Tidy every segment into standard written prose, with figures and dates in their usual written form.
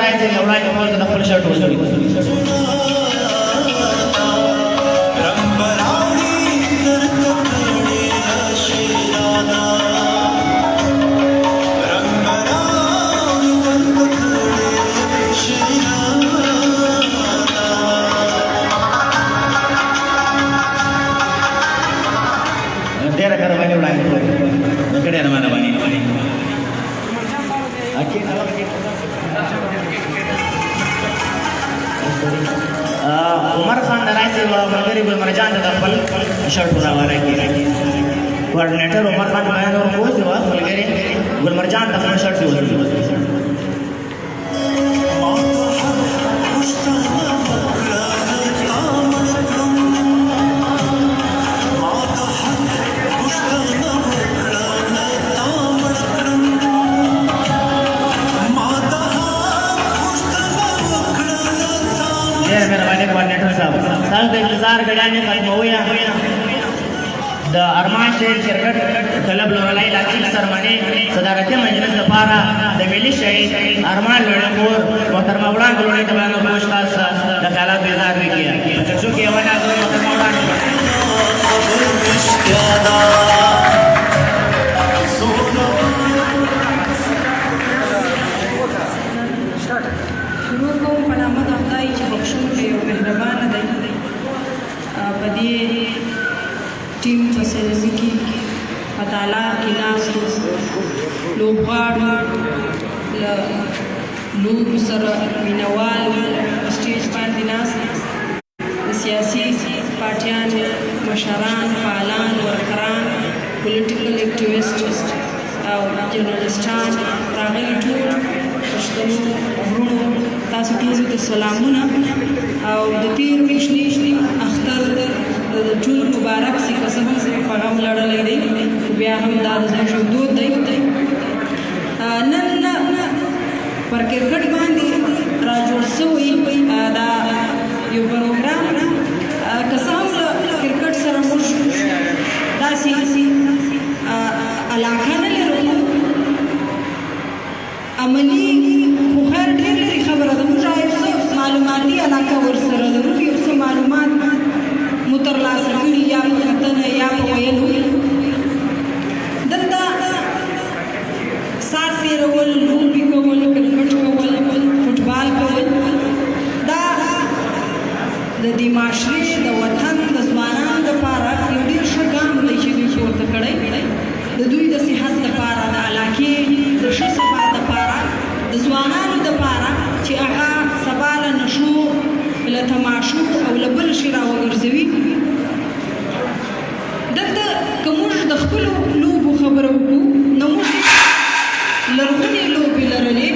راشي یو وړاندې کول د خپل شرټ وسوي ډېره مهرباني وړاندې کړئ ډېره مهرباني عمر خان راشي ملګري ګل مرجان ته خپل شرټ راوړی کوارډینیټر عمر خان باندې ورکوځي وا ملګري ګل مرجان ته خپل شرټ وسوي مهرباني کوارډینیټر صاحب تاسو د انتظار غړانې ختموي د ارمان شهر کرکټ کلب لورلای لاکیل سرمنی صدارتي مجلس لپاره د ملي شهید ارمان لوړکور محترم وړاندې لوړې ته باندې خوش خاص د خیالات بیزار وکیا چې څوک یې ونه غوړي محترم وړاندې شروع کوم په نامه د خدای چې بخښونکی او مهربانه دی په دې ټیم فیسلټي کې په تعالی کې ناست لوبغاړو له لوبو سره مینوال سټیج باندې ناست د سیاسي پارټیان مشران فعالان ورکران پولیټیکل اکټیویسټ او جرنالستان راغلي ټول پښتنو وروڼو تاسو ټولو ته سلامونه او د تېر میاشتې اختر د ټولو مبارک سي که څه هم په غم لړلی دی خو بیا هم دا د زموږ یو دود دی نن پر کرکټ باندې راجوړ سوی دا یو پروګرام که څه هم له کرکټ سره موږ داسې علاقه نه لرو عملي خو خیر ډېر لري خبره ده موږ یو څه معلوماتي علاقه ورسره لرو یو څه معلومات مو ترلاسه کړي یا په کتنه یا په ویلو دلته ساعت تېرول لوبې کول کرکټ کول فوټبال کول دا د دې معاشرې د وطن د ځوانانو دپاره یو ډېر ښه ګام دی چې دوی پورته کړی د دوی د صحت دپاره د علاقې د ښه سبا دپاره د ځوانانو دپاره چې هغه سبا له نشو له تماشو او له بل شي راوګرځوي دلته که موږ د خپلو لوبو خبره وکړو نو موږ لرغونې لوبې لرلې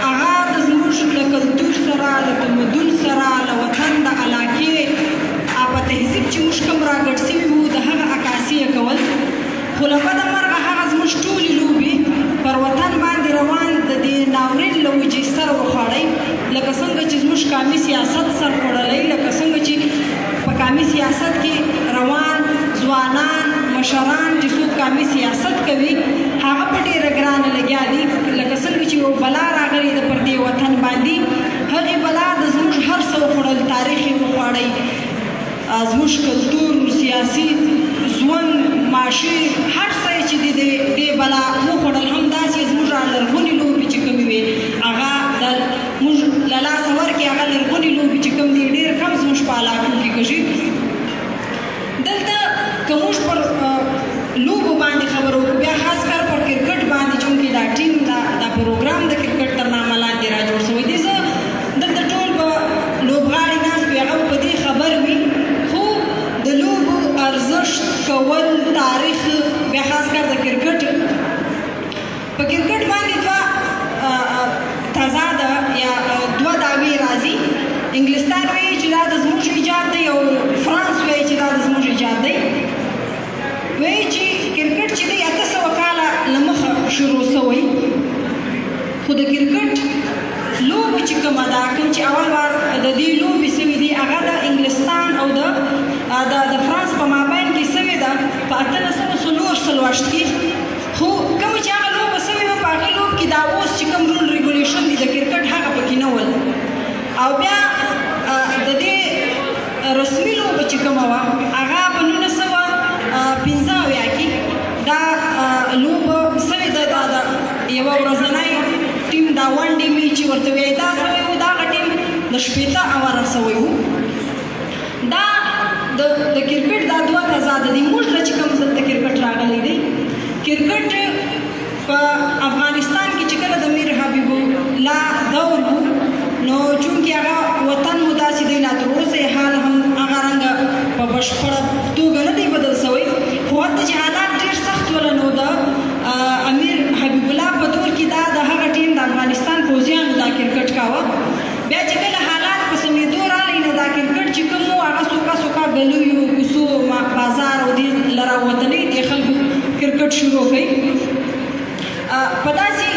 هغه د زموږ له کلتور سره له تمدن سره له وطن د علاقې په تهذیب چې موږ کوم راګډ سوي وو د هغه عکاسي یې کول خو له بده مرغه هغه زموږ ټولې لوبې پر وطن باندې روان د دې ناورین له وجې سر وخوړی لکه څنګه چې زموږ قامي سیاست سر خوړلی لکه څنګه چې په قامي سیاست کې روان ځوانان مشران چې څوک قامي سیاست کوي هغه په ډېره ګرانه لګیا دي لکه څنګه چې یو بلا راغلی ده پر دې وطن باندې هغې بلا د زموږ هر څه وخوړل تاریخ یې وخوړی زموږ کلتور سیاسي ژوند معاشي هر څه چې دې بلا وخوړل همداسې زموږ لرغونې لوبې چې کومې وې هغه موږ له لاسه ورکړې هغه لرغونې لوبې چې کوم دي ډېر کم زموږ په علاقو کې کږي دلته که موږ پر لوبو باندې خبرې وکړو بیا خاص کر پر کرکټ باندې چونکې دا ټیم دا پروګرام د کرکټ تر نامه لاندې راجوړ شوی دی زه دلته ټول به لوبغاړي ناست وي هغه په دې خبر وي خو د لوبو ارزښت کول تاریخ بیا خاص کر د کرکټ په کرکټ باندې تضاد یا دوه دعوې راځي انګلستان وایي چې دا د زموږ ایجاد دی او فرانس وایي چې دا د زموږ ایجاد دی وایي چې کرکټ چې دی 800 کاله له مخه شروع شوی خو د کرکټ لوبه چې کومه ده کوم چې اول وار د دې لوبې سوي دي هغه د انګلستان او د فرانس په مابین کې سوې ده په 1840 کې خو کوم چې هغه لوبه سوې وه په هغې لوب کې دا اوس چې کوم رول ریګولیشن ویشل دي د کرکټ هغه پکې نه ول. او بیا د دې رسمي لوبه چې کومه وه هغه په 1915 کې دا لوبه سوې ده. دا یوه ورځنی ټیم دا ون ډې میچ چې ورته وایي دا سوی و. دا هغه ټیم د 80 اوره سوی و. دا د کرکټ دا دوه تضاد دي. موږ له چې کوم دلته کرکټ راغلی دی کرکټ په افغانستان کې چې کله د میر حبیب الله دور و نو چونکې هغه وطن مو داسې دی لا تر اوسه یې حال هم هغه رنګه په بشپړه توګه نه دی بدل سوی. خو هلته چې حالات ډېر سخت وله نو د امیر حبیب الله په دور کې دا د هغه ټیم د افغانستان پوځیانو دا کرکټ کاوه. بیا چې کله حالات په سمېدو راغلی نو دا کرکټ چې کوم و هغه سوکا سوکا ګلیو کوڅو بازار او دې له راوتلې دې خلکو کرکټ شروع کړئ. په داسې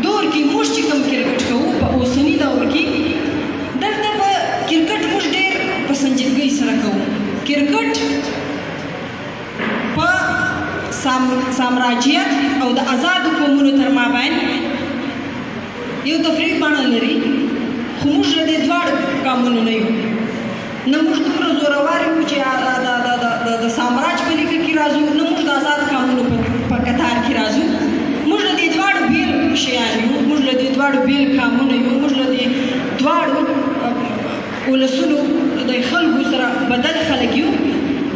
دور کې موږ چې کوم کرکټ کوو په اوسني دور کې دلته په کرکټ موږ ډېر په سنجیدګۍ سره کوو. کرکټ په سامراجیت او د آزادو قومونو تر مابین یو تفریح بڼه لري. خو موږ له دې دواړو قامونو نه یو. نه موږ دومره زورور یو چې د سامراج په لیکه کې راځو، نه موږ د آزاد قامونو په کتار کې راځو. موږ له دې دواړو بېل شیان یو، موږ له دې دواړو بېل قامونه یو، موږ له دې دواړو ولسونو د خلکو سره بدل خلک یو.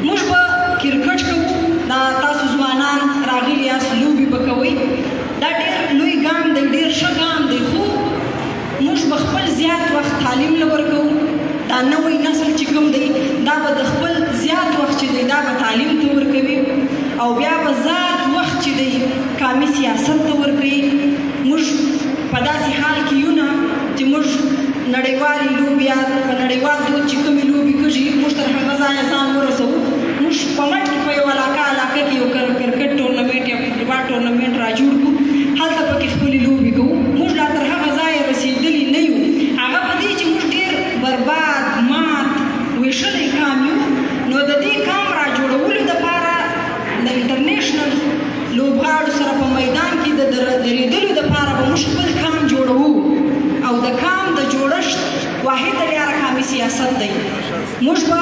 موږ به کرکټ کوو. دا تاسو ځوانان راغلي یاست لوبې به کوئ. دا ډېر لوی ګام دی، ډېر ښه ګام دی. خو موږ به خپل زیات وخت تعلیم له ورکوو. دا نوی نسل چې کوم دی دا به د خپل زیات وخت چې دی دا به تعلیم ته ورکوي او بیا به زیات وخت چې دی کامي سیاست ته ورکوي. موږ په داسې حال کې یو نه چې موږ نړیوالې لوبې یا په نړیوال دود چې کومې لوبې کېږي موږ تر هغه ځایه ځان ورسوو. موږ په مټ کې په یو علاقه کې یو کرکټ ټورنمنټ یا فوټبال ټورنمنټ را جوړ کړو، هلته پکې خپلې لوبې کوو. موږ لا تر هغه ځایه رسېدلي نه یو. هغه په دې چې موږ ډېر برباد مات ویشلی کام یو. نو د دې کام را جوړولو دپاره د انټرنیشنل لوبغاړو سره په میدان کې د درېدلو دپاره به موږ خپل کام جوړوو. او د کام د جوړښت واحده لاره کامي سیاست دی. موږ به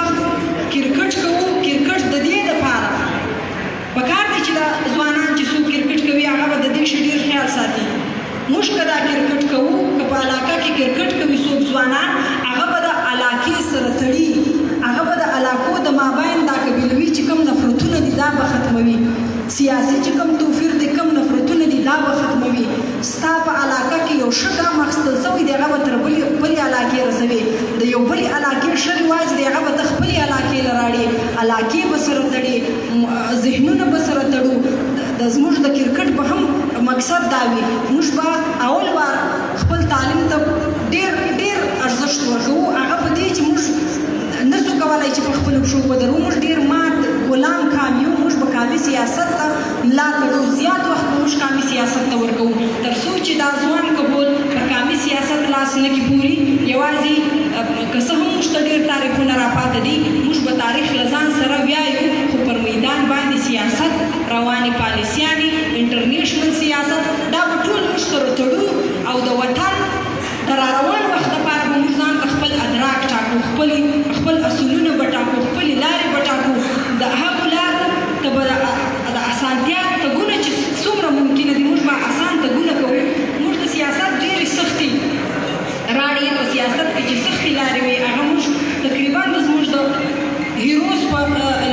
کرکټ کوو. کرکټ د دې دپاره پکار دی چې دا ځوانان چې څوک کرکټ کوي هغه به د دې شي ډېر خیال ساتي. موږ که دا کرکټ کوو، که په علاقه کې کرکټ کوي څوک ځوانان، هغه به د علاقې سره تړي. هغه به د علاقو د مابین دا قبیلوي چې کوم نفرتونه دي دا به ختموي. سیاسي چې کوم توفیر دی کوم نفرتونه دي دا به ختموي. ستا په علاقه کې یو ښه ګام اخیستل سوی دی هغه به تر بلې علاقې رسوي. د یو بلې علاقې ښه رواج دی هغه به ته خپلې علاقې له راړې. علاقې به سره تړي، ذهنونه به سره تړو. زموږ د کرکټ به هم مقصد دا وي موږ به اول وار خپل تعلیم ته ډېر ډېر ارزښت ورکوو. هغه په دې چې موږ نه شو کولی چې په خپلو پښو ودرو. موږ ډېر مات غلام کام یو. موږ به کامي سیاست ته ملا تړو. زیات وخت به موږ کامي سیاست ته ورکوو تر څو چې دا ځوان قبول پر کامي سیاست لاس نه کې پوري. یوازې که څه هم موږ ته ډېر تاریخونه راپاته دي موږ به تاریخ له ځان سره ویایو، خو پر میدان باندې سیاست، روانې پالیسیانې، انټرنیشنل سیاست دا به ټول موږ سره تړو. او د وطن د راروان وخت دپاره به موږ ځان ته خپل ادراک ټاکو، خپل اصولونه به ټاکو، خپلې لارې به ټاکو. د هغو لارو ته به د اسانتیا تګونه چې څومره ممکنه دي موږ به اسان تګونه کوو. موږ د سیاست ډېرې سختې راړې په سیاست کې چې سختې لارې وي هغه موږ تقریبا د زموږ د هیروز په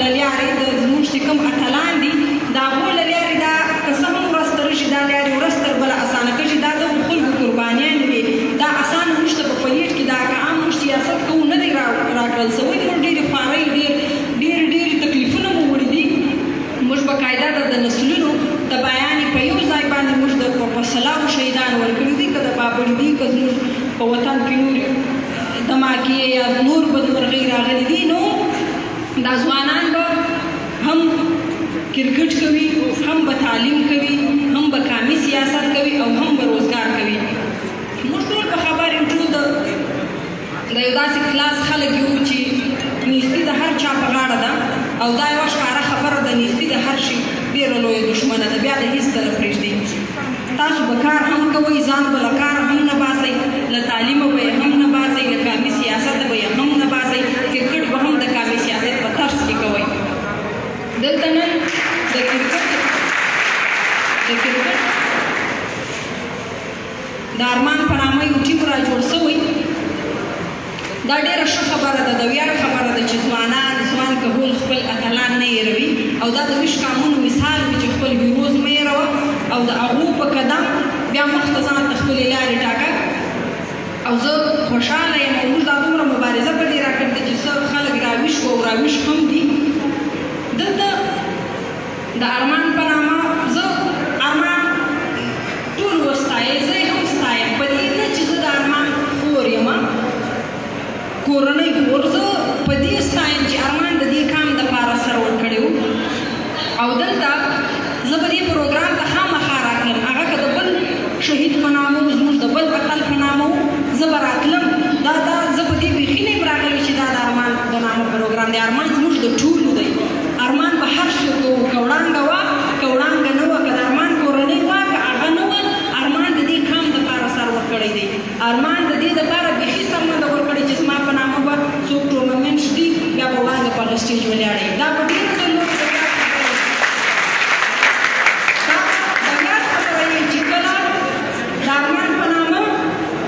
له لارې د زموږ چې کوم اتلان دي د هغو له لارې دا که څه هم ورځ ته راشي دا لارې ورځ تر بله اسانه کېږي. دا د خلکو قربانیانې وي. دا اسانه موږ ته په پلیټ کې دا که عام موږ سیاست کوو نه دی راکړل سوی. موږ ډېرې خوارۍ ډېرې تکلیفونه مو وړي دي. موږ باقاعده د نسلونو د بیانې په یو ځای باندې موږ په سلاو شهیدان ورکړي دي. که د بابړي دي که زموږ په وطن کې نور دماکې یا نور بدمرغۍ راغلي دي. نو دا ځوانان به هم کرکټ کوي، هم به تعلیم کوي، هم به کامي سیاست کوي او هم به روزګار کوي. موږ ټول په خبر یو، ټول د یو داسې کلاس خلک یو چې نیستي د هر چا په غاړه ده. او دا یوه ښکاره خبره ده نیستي د هر شي ډېره لویه دښمنه ده. بیا د هېڅ ته نه پرېږدي. تاسو به کار هم کوئ، ځان به له کار هم نه باسئ، له تعلیمه به یې هم نه باسئ، له قامي سیاست به یې هم نه باسئ، کرکټ به هم د قامي سیاست په طرز کې کوئ. دلته نن د کرکټ د ارمان په نامه یو ټیم را جوړ شوی. دا ډېره ښه خبره ده، د ویاړ خبره ده چې ځوان کهول خپل اتلان نه هېروي او دا د ویښ قامونو مثال وي چې خپل هیروز مه هېروه او د هغو په قدم بیا مخته ځان ته خپلې لارې ټاکه. او زه خوشحاله یم او موږ دا دومره مبارزه په دې راکړې ده چې څه خلک راویښ وو او راویښ هم دي. دلته د ارمان په نامه زه ارمان ټول وستایې، زه یې هم ستایم، په دې نه چې زه د ارمان خور یم، کورنۍ کور، زه په دې ستایم چې ارمان د دې کام دپاره سر ورکړی و او دلته زه به دې پروګرام ته خامخا راتلم. هغه که د بل شهید په نامه و، زموږ د بل اتل په نامه و، زه به راتلم. دا زه په دې بیخي نه یم راغلی چې دا د ارمان د نامه پروګرام دی. ارمان زموږ د ټولو دی. ارمان به هر څوک و، که وړانګه وه که وړانګه نه وه، که د ارمان کورنۍ وه که هغه نه وه، ارمان د دې کام دپاره سر ورکړی دی. ارمان د دې دپاره بیخي سر نه ده ورکړی چې زما په نامه به څوک ټورنمنټ ږدي بیا به وړانګه په هغه سټیج ولاړی. دا په ډېرو ډلو چې کله د ارمان په نامه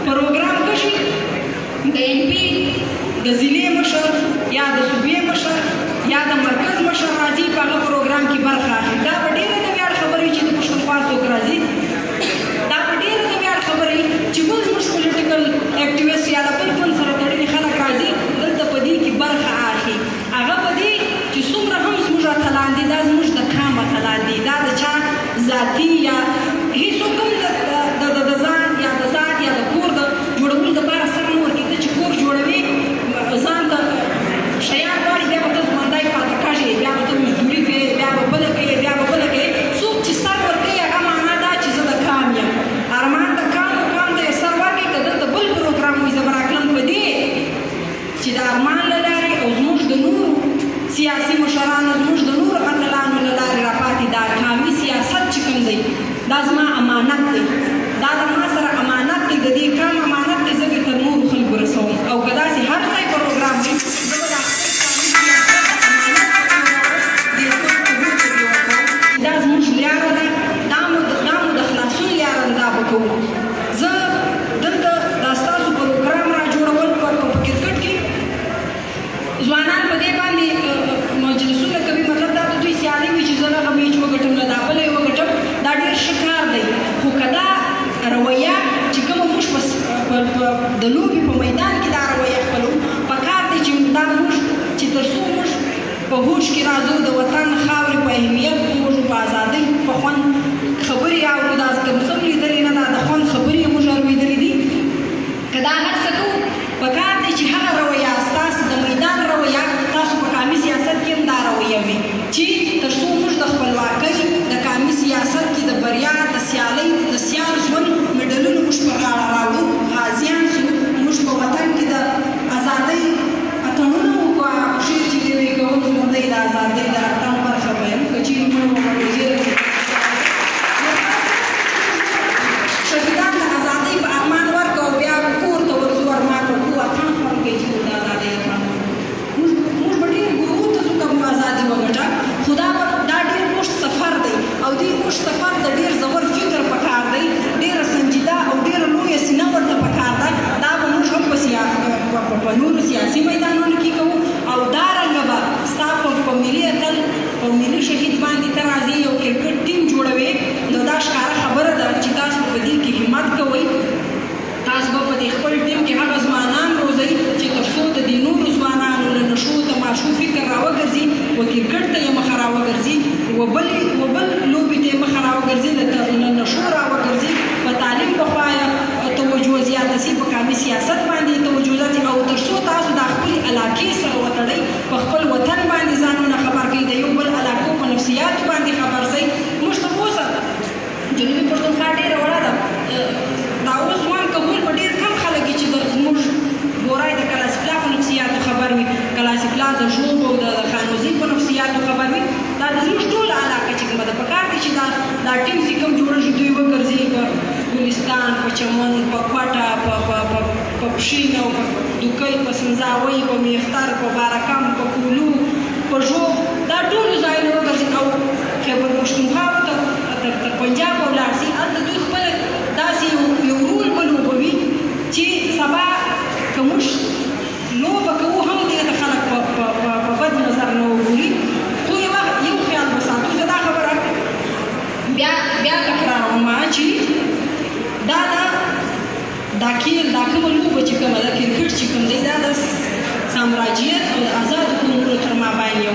پروګرام کشي د ایم پي د ضلعې مشر یا د صوبې مشر یا د مرکز مشر راځي په هغه پروګرام کې برخه اخلي. دا په ډېره د ویاړ خبره وي چې د پښتونخوا څوک راځي. دا په ډېره د ویاړ خبره وي چې بل زموږ پولیټیکل اکټیویسټ یا د بل فن سره تړلي خلک راځي دلته په دې کې برخه اخلي. هغه په دې چې څومره هم زموږ اتلان دي، دا زموږ د کام اتلان دي، دا د چا ذاتي یا هېڅوک هم د ځان یا د ذات یا د کور د جوړولو دپاره سر نه ورکوي. ته چې کور جوړوې ځان ته شیان غواړي، بیا به ته ژوندی پاتې کېږې، بیا به ته مزدوري کوې، بیا به بله کوې، بیا به بله کوې. څوک چې سر ورکوي هغه معنا دا چې زه د کام یم. ارمان د کام ته یې سر ورکوي، که دلته بل پروګرام وي زه به راکړم په دې چې د ارمان له لارې او زموږ د نورو سیاسي مشرانو، زموږ د نورو اتلانو له لارې راپاتې دا کامي سیاست چې کوم دی دا زما امانت دی، دا د ما سره امانت دی، د دې کام امانت دی. زه به تر نورو خلکو رسوم او که داسې هر ځای پروګرام وي زه به دا دا زموږ لاره ده، دا مو د خلاصون لاره ده، دا به کوو. زه دلته دا ستاسو پروګرام را جوړول په کرکټ کې ځوانان په دې باندې مجلسونه کوي، مطلب دا د دوی سیالي وي چې زه دغه میچ وګټم له دا بله یې وګټم. دا ډېر ښه کار دی، خو که دا رویه چې کومه موږ د لوبې په میدان کې دا رویه خپلو، پکار دی چې دا موږ چې تر څو موږ په هوش کې راځو د وطن خاورې په اهمیت پوهېږو، په ازادۍ په خوند خبرې اورو، دا که مو څه هم لیدلې نه ده د خوند خبرې یې موږ اورېدلې دي. که دا هر څه کوو پکار دی چې هغه رویه ستاسو د میدان رویه تاسو په قامي سیاست کې هم دا رویه وي چې تر څو موږ د خپلواکۍ د قامي سیاست کې د بریا د سیالۍ د سیال ژوند مډالونه موږ په غاړه راوړو، غازیان شو، موږ په وطن کې د ازادۍ اتڼونه وکړو. شعر چې دی وایي کوم ژوندی د ازادۍ د اتڼ برخه به یم که چېرې موږ وګرځېدل شهیدان د ازادۍ په ارمان ورکړو، بیا کور ته ورځو ارمان وکړو، اتڼ خوند کوي چې موږ د ازادۍ اتڼ موږ به ډېر ګورو ته څو که موږ ازادي وګټه، خو دا ډېر اوږد سفر دی او دې اوږد سفر د ډېر ژور فکر پکار دی، ډېره سنجیده او ډېره لویه سینه ورته پکار ده. دا به موږ هم په نورو سیاسي میدانونو کې کوو او دارنګه به ستا په ملي اتل په ملي شهید باندې ته راځې یو کرکټ ټیم جوړوې، نو دا ښکاره خبره ده چې تاسو په دې کې همت کوئ. تاسو به په دې خپل ټیم کې هغه ځوانان روزئ چې تر څو د دې نورو ځوانانو له نشو تماشو فکر راوګرځي و کرکټ ته یې مخه راوګرځي و بل لوبې ته یې مخه راوګرځي له نشو راوګرځي، په تعلیم پخوا توجه زیاته شي، په قامي سیاست باندې توجه زیاته او تر څو تاسو د خپلې علاقې سره وتړئ، په خپل وطن باندې ځانونه خبر کړئ، د یو بل علاقو په نفسیاتو باندې خبر شئ. موږ ته اوسه جنوبي پښتونخوا ډېره وړه ده، دا اوس ځوان کهول په ډېر کم خلک چې زموږ ګورای د کلاسیکلا په نفسیاتو خبر وي، کلاسیکلا د ژوب او د خانوزي په نفسیاتو خبر وي. دا د زموږ ټوله علاقه چې کومه ده پکار دی چې دا ټیم چې کوم جوړ شي دوی وګرځي، په چمن په کوټه په پښین او په دوکۍ په سنځاوۍ په میختر په بارکام په کولو په ژوب دا ټولو ځایونه وګرځي او خیبر پښتونخوا تر پنجاب ولاړ شي هلته دوی خپل داسې یو رول ولوبوي چې سبا که موږ لوبه کوو هم دې ته خلک په بد نظر نه وګوري خو یو خیال به ساتو زه دا خبره بیا تکراروم چې دا کومه لوبه چې کومه ده کرکټ چې کوم دی دا د سامراجیت او د آزادو قومونو تر مابین یو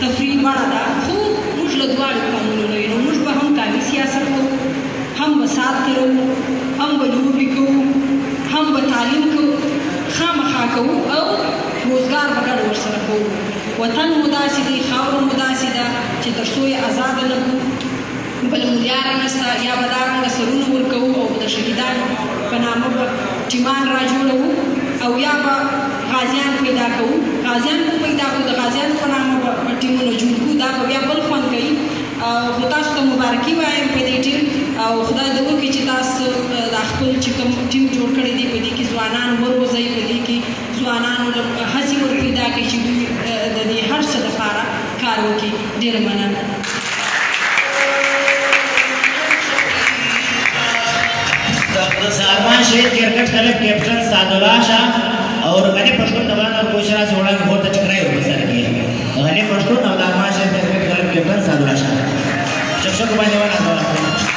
تفریح وړه ده خو موږ له دواړو قومونو نه یو موږ به هم کامي سیاست کوو هم به سات تیروو هم به لوبې کوو هم به تعلیم کوو خامخا کوو او روزګار به ګډ ورسره کوو وطن مو داسې دی خاوره مو داسې ده چې تر څو یې ازاده نه کړو بل مولیاره نشته یا به دارنګه سرونه ورکوو او د شهیدانو په نامه به ټیمان را جوړوو او یا به غازیان پیدا کوو غازیان به پیدا کړو د غازیانو په نامه به ټیمونه جوړ کړو دا به بیا بل خوند کوي خو تاسو ته مبارکي وایم په دې ټیم او خدای دې وکړي چې تاسو دا خپل چې کوم ټیم جوړ کړی دی په دې کې ځوانان وروزئ په دې کې ځوانانو هڅې ور پیدا کړي چې دوی د دې هر څه لپاره کار وکړي ډېره مننه ارمان شهید کرکٹ کلب کیپٹن سعداللہ شاہ اور غنی پشتون نوان اور کوشرا سے وڑا بہت اچھا کرائے ہوئے سر کیے غنی پشتون اور ارمان شهید کرکٹ کلب کیپٹن سعداللہ شاہ شخصوں کو باندې ونه ډول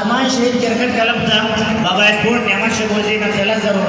ارمان شهید کرکٹ کلب تھا بابا اسپورٹ نعمت شگوزی کا 13,000